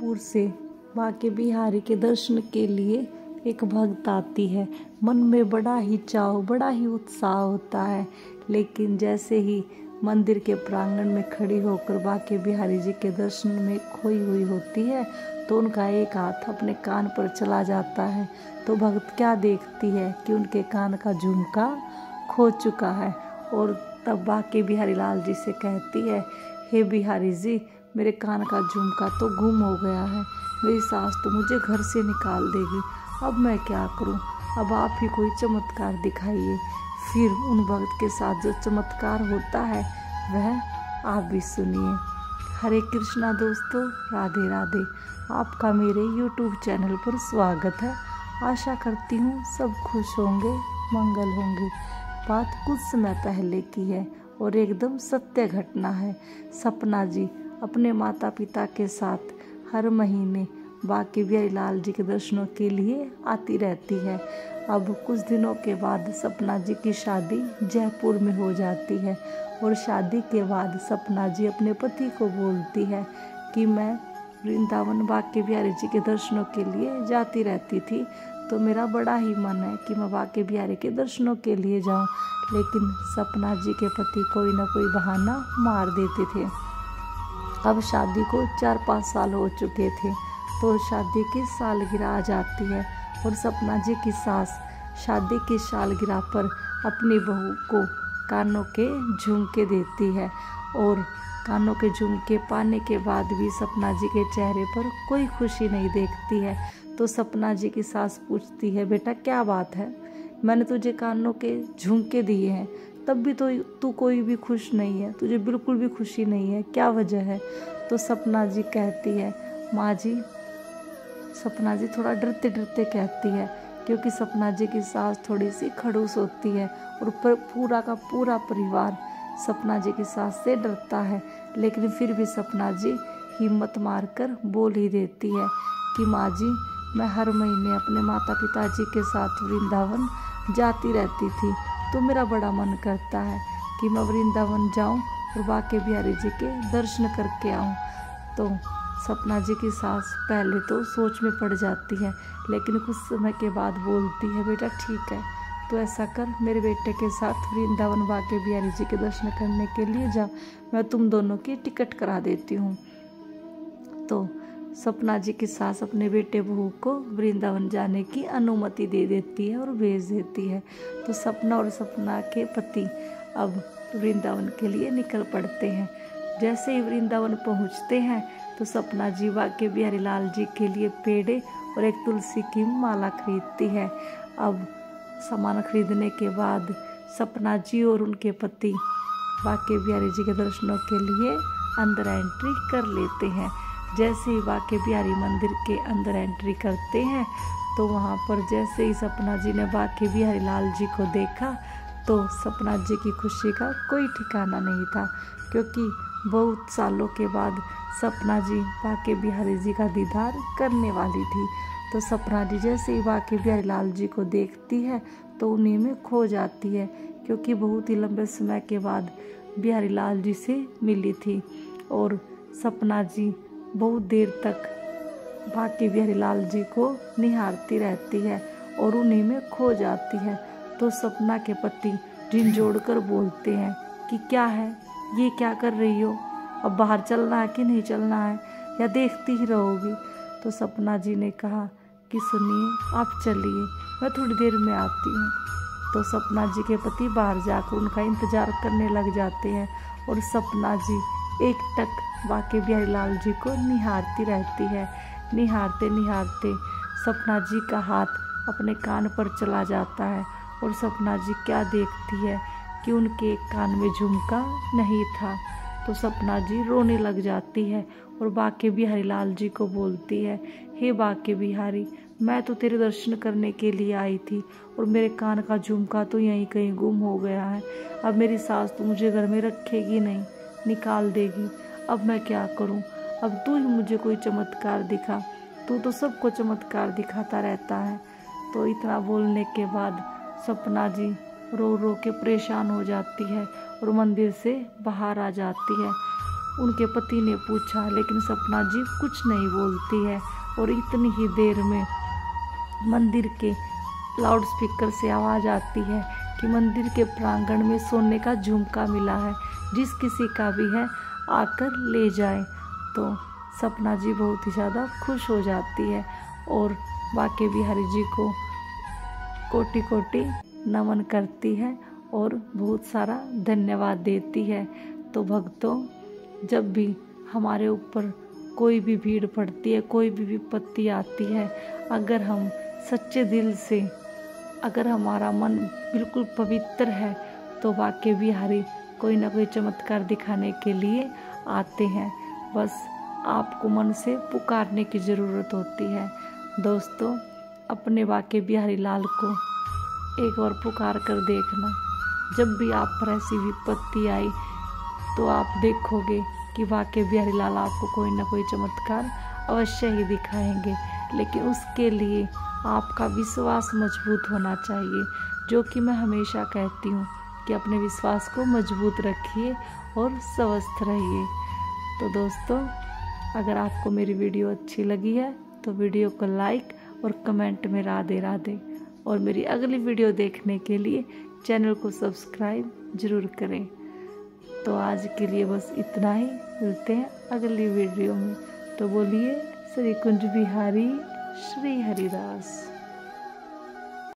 जयपुर से बांके बिहारी के दर्शन के लिए एक भक्त आती है। मन में बड़ा ही चाव, बड़ा ही उत्साह होता है, लेकिन जैसे ही मंदिर के प्रांगण में खड़ी होकर बांके बिहारी जी के दर्शन में खोई हुई होती है तो उनका एक हाथ अपने कान पर चला जाता है। तो भक्त क्या देखती है कि उनके कान का झुमका खो चुका है, और तब बांके बिहारी लाल जी से कहती है, हे बिहारी जी, मेरे कान का झुमका तो गुम हो गया है, मेरी सास तो मुझे घर से निकाल देगी, अब मैं क्या करूं? अब आप ही कोई चमत्कार दिखाइए। फिर उन भक्त के साथ जो चमत्कार होता है वह आप भी सुनिए। हरे कृष्णा दोस्तों, राधे राधे। आपका मेरे YouTube चैनल पर स्वागत है। आशा करती हूँ सब खुश होंगे, मंगल होंगे। बात कुछ समय पहले की है और एकदम सत्य घटना है। सपना जी अपने माता पिता के साथ हर महीने बांके बिहारी लाल जी के दर्शनों के लिए आती रहती है। अब कुछ दिनों के बाद सपना जी की शादी जयपुर में हो जाती है, और शादी के बाद सपना जी अपने पति को बोलती है कि मैं वृंदावन बांके बिहारी जी के दर्शनों के लिए जाती रहती थी, तो मेरा बड़ा ही मन है कि मैं बांके बिहारी के दर्शनों के लिए जाऊं। लेकिन सपना जी के पति कोई ना कोई बहाना मार देते थे। अब शादी को 4-5 साल हो चुके थे, तो शादी की सालगिरह आ जाती है और सपना जी की सास शादी की सालगिरह पर अपनी बहू को कानों के झुमके देती है, और कानों के झुमके पाने के बाद भी सपना जी के चेहरे पर कोई खुशी नहीं देखती है। तो सपना जी की सास पूछती है, बेटा क्या बात है, मैंने तुझे कानों के झुमके दिए हैं, तब भी तो तू कोई भी खुश नहीं है, तुझे बिल्कुल भी खुशी नहीं है, क्या वजह है? तो सपना जी कहती है, माँ जी, सपना जी थोड़ा डरते डरते कहती है, क्योंकि सपना जी की सास थोड़ी सी खड़ूस होती है और पूरा का पूरा परिवार सपना जी की सास से डरता है। लेकिन फिर भी सपना जी हिम्मत मारकर बोल ही देती है कि माँ जी, मैं हर महीने अपने माता पिता जी के साथ वृंदावन जाती रहती थी, तो मेरा बड़ा मन करता है कि मैं वृंदावन जाऊं और बांके बिहारी जी के दर्शन करके आऊं। तो सपना जी की सास पहले तो सोच में पड़ जाती है, लेकिन कुछ समय के बाद बोलती है, बेटा ठीक है, तो ऐसा कर, मेरे बेटे के साथ वृंदावन बांके बिहारी जी के दर्शन करने के लिए जा, मैं तुम दोनों की टिकट करा देती हूँ। तो सपना जी की सास अपने बेटे बहू को वृंदावन जाने की अनुमति दे देती है और भेज देती है। तो सपना और सपना के पति अब वृंदावन के लिए निकल पड़ते हैं। जैसे ही वृंदावन पहुंचते हैं तो सपना जी बांके बिहारी लाल जी के लिए पेड़े और एक तुलसी की माला खरीदती है। अब सामान खरीदने के बाद सपना जी और उनके पति बांके बिहारी जी के दर्शनों के लिए अंदर एंट्री कर लेते हैं। जैसे ही बांके बिहारी मंदिर के अंदर एंट्री करते हैं तो वहाँ पर जैसे ही सपना जी ने बांके बिहारी लाल जी को देखा तो सपना जी की खुशी का कोई ठिकाना नहीं था, क्योंकि बहुत सालों के बाद सपना जी बांके बिहारी जी का दीदार करने वाली थी। तो सपना जी जैसे ही बांके बिहारी लाल जी को देखती है तो उन्हीं में खो जाती है, क्योंकि बहुत ही लंबे समय के बाद बिहारी लाल जी से मिली थी। और सपना जी बहुत देर तक बांके बिहारी लाल जी को निहारती रहती है और उन्हीं में खो जाती है। तो सपना के पति झिंझोड़ कर बोलते हैं कि क्या है, ये क्या कर रही हो, अब बाहर चलना है कि नहीं चलना है, या देखती ही रहोगी? तो सपना जी ने कहा कि सुनिए, आप चलिए, मैं थोड़ी देर में आती हूँ। तो सपना जी के पति बाहर जाकर उनका इंतजार करने लग जाते हैं, और सपना जी एकटक बांके बिहारी लाल जी को निहारती रहती है। निहारते निहारते सपना जी का हाथ अपने कान पर चला जाता है, और सपना जी क्या देखती है कि उनके कान में झुमका नहीं था। तो सपना जी रोने लग जाती है और बांके बिहारी लाल जी को बोलती है, हे बांके बिहारी, मैं तो तेरे दर्शन करने के लिए आई थी और मेरे कान का झुमका तो यहीं कहीं गुम हो गया है। अब मेरी सास तो मुझे घर में रखेगी नहीं, निकाल देगी, अब मैं क्या करूं? अब तू ही मुझे कोई चमत्कार दिखा, तू तो सबको चमत्कार दिखाता रहता है। तो इतना बोलने के बाद सपना जी रो रो के परेशान हो जाती है और मंदिर से बाहर आ जाती है। उनके पति ने पूछा, लेकिन सपना जी कुछ नहीं बोलती है। और इतनी ही देर में मंदिर के लाउडस्पीकर से आवाज़ आती है कि मंदिर के प्रांगण में सोने का झुमका मिला है, जिस किसी का भी है आकर ले जाए। तो सपना जी बहुत ही ज़्यादा खुश हो जाती है और बांके बिहारी जी को कोटि कोटि नमन करती है और बहुत सारा धन्यवाद देती है। तो भक्तों, जब भी हमारे ऊपर कोई भी भीड़ पड़ती है, कोई भी विपत्ति आती है, अगर हम सच्चे दिल से, अगर हमारा मन बिल्कुल पवित्र है, तो बांके बिहारी कोई ना कोई चमत्कार दिखाने के लिए आते हैं। बस आपको मन से पुकारने की ज़रूरत होती है। दोस्तों, अपने बांके बिहारी लाल को एक बार पुकार कर देखना। जब भी आप पर ऐसी विपत्ति आई तो आप देखोगे कि बांके बिहारी लाल आपको कोई ना कोई चमत्कार अवश्य ही दिखाएंगे। लेकिन उसके लिए आपका विश्वास मजबूत होना चाहिए, जो कि मैं हमेशा कहती हूँ कि अपने विश्वास को मजबूत रखिए और स्वस्थ रहिए। तो दोस्तों, अगर आपको मेरी वीडियो अच्छी लगी है तो वीडियो को लाइक और कमेंट में राधे राधे, और मेरी अगली वीडियो देखने के लिए चैनल को सब्सक्राइब जरूर करें। तो आज के लिए बस इतना ही, मिलते हैं अगली वीडियो में। तो बोलिए श्री कुंज बिहारी श्री हरिदास।